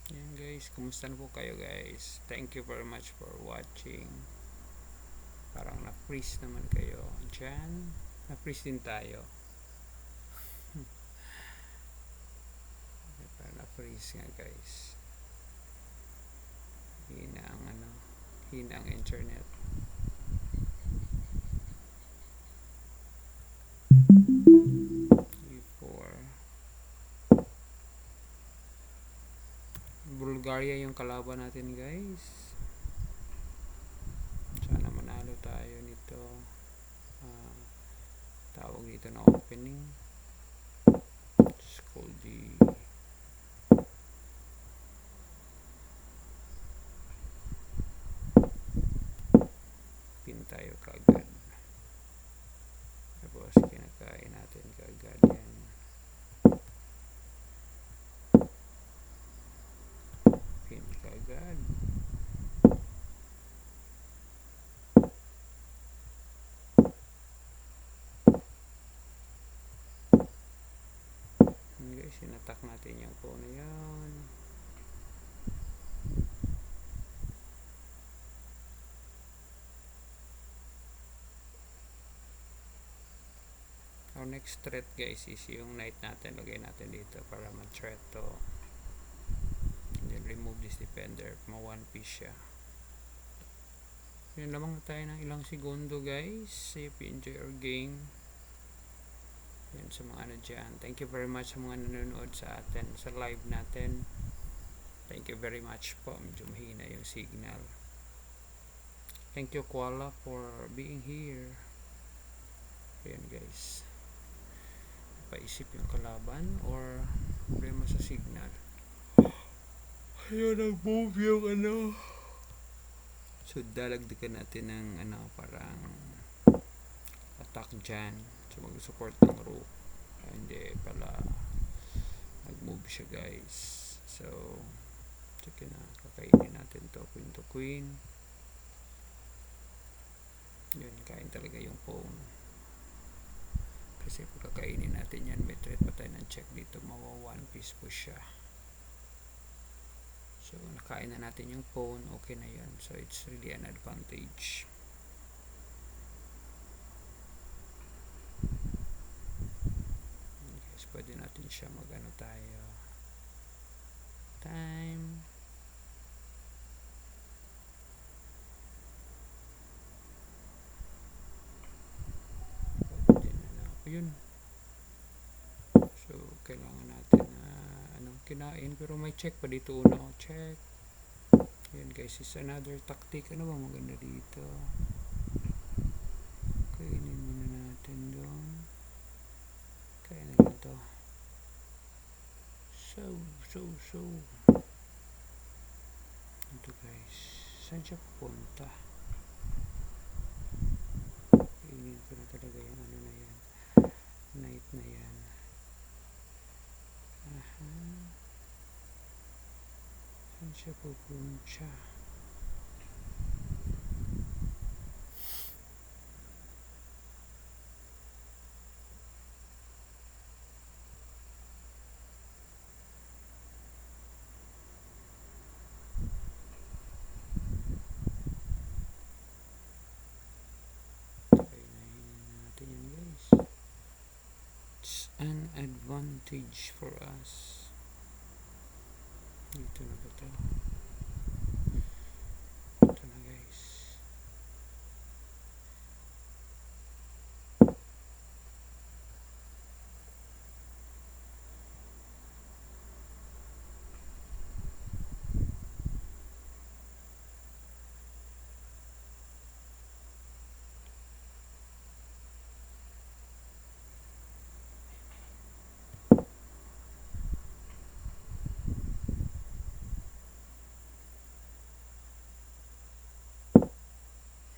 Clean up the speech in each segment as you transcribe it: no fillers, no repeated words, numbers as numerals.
Yan guys, kumusta na po kayo guys? Thank you very much for watching. Parang na-freeze naman kayo dyan. Na-freeze din tayo. Parang na-freeze nga guys. Hina ang hina ang internet. E4. Bulgaria yung kalaban natin guys. Sana manalo tayo nito. Tawag dito na opening. Scoldy. Pin tayo kagad. Tapos kinakain natin kagad yan. Pin kagad. Guys, inattack natin yung phone na yan. Our next threat guys is yung knight natin. Lagay natin dito para ma-threat to. And then remove this defender. Ma-one piece siya. Yun lamang tayo ng ilang segundo guys. See if you enjoy our game. Yan sa mga dyan. Thank you very much sa mga nanonood sa atin sa live natin. Thank you very much po. Medyo mahina yung signal. Thank you Koala for being here. Ayan guys. Paisip yung kalaban or problema sa signal. Ayun, nag-move yung So, dalagdagan natin ng parang attack dyan. So, mag-support ng rook. Hindi pala nag-move siya guys. So, sige na. Kakainin natin to. Queen to queen. Yun, kain talaga yung pawn. Kasi pag kakainin natin yan, may threat pa tayo ng check dito. Mawa one piece po siya. So, nakain na natin yung pawn. Okay na yan. So, it's really an advantage. Guys, pwede natin siya mag-ano tayo. Time. Pwede na yun. So, kailangan natin kinain. Pero may check pa dito. Check. Yan guys, is another tactic. Ano ba maganda dito? Kainin muna natin doon. Kain na lang to. So. Ito guys. Saan siya pupunta? Kainin ko na talaga yung na yan. Night na yan. Saan siya pupunta? An advantage for us. Dito na ba ito? Ito na guys.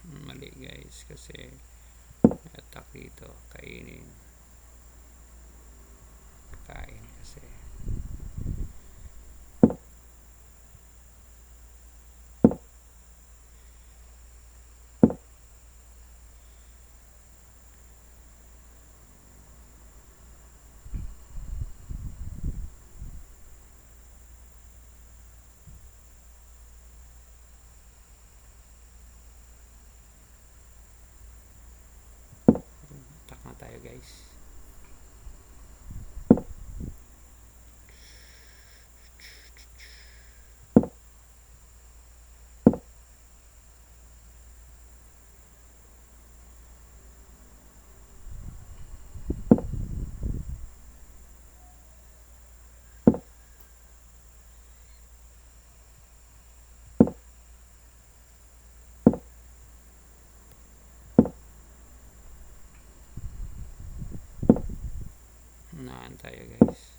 Mali guys kasi attack dito. Kainin kasi na tayo guys. Naan tayo guys.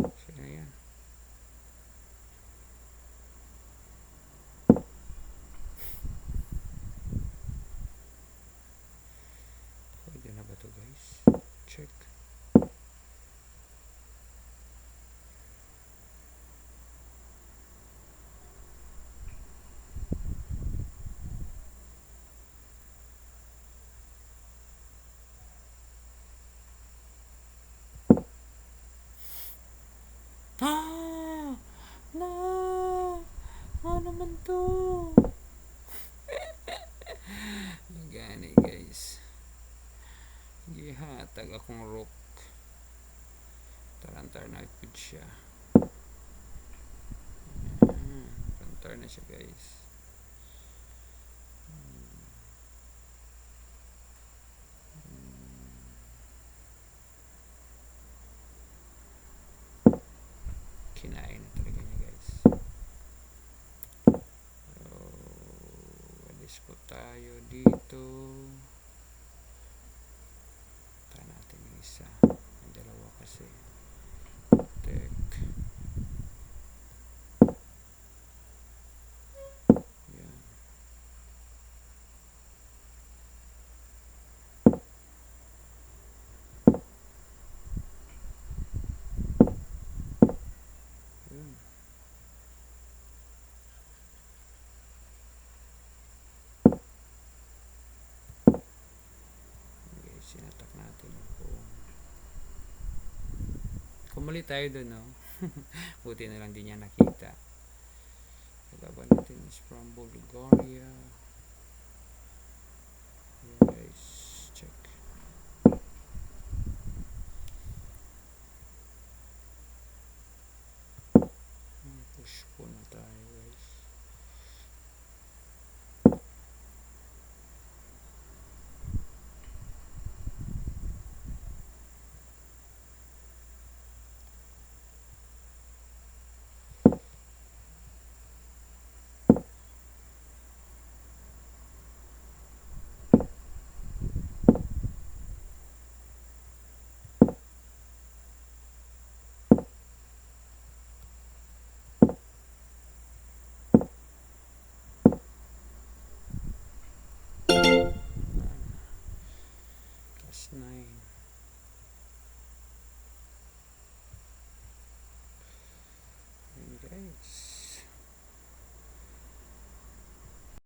So ayan. Pwede na ba to guys? Check. No! Ano naman to? Gani guys. Gihatag akong rook. Tarantar na ipid siya. Tarantar na siya guys. Kinain na talaga niya guys. So, alis po tayo dito. Tahan natin yung isa. Ang dalawa kasi. Tek. Yan. Yun. Okay, sinatak natin kung mali tayo dun, no? Buti na lang din niya nakita. Kalaban natin is from Bulgaria. Yan guys, check. Push po na tayo.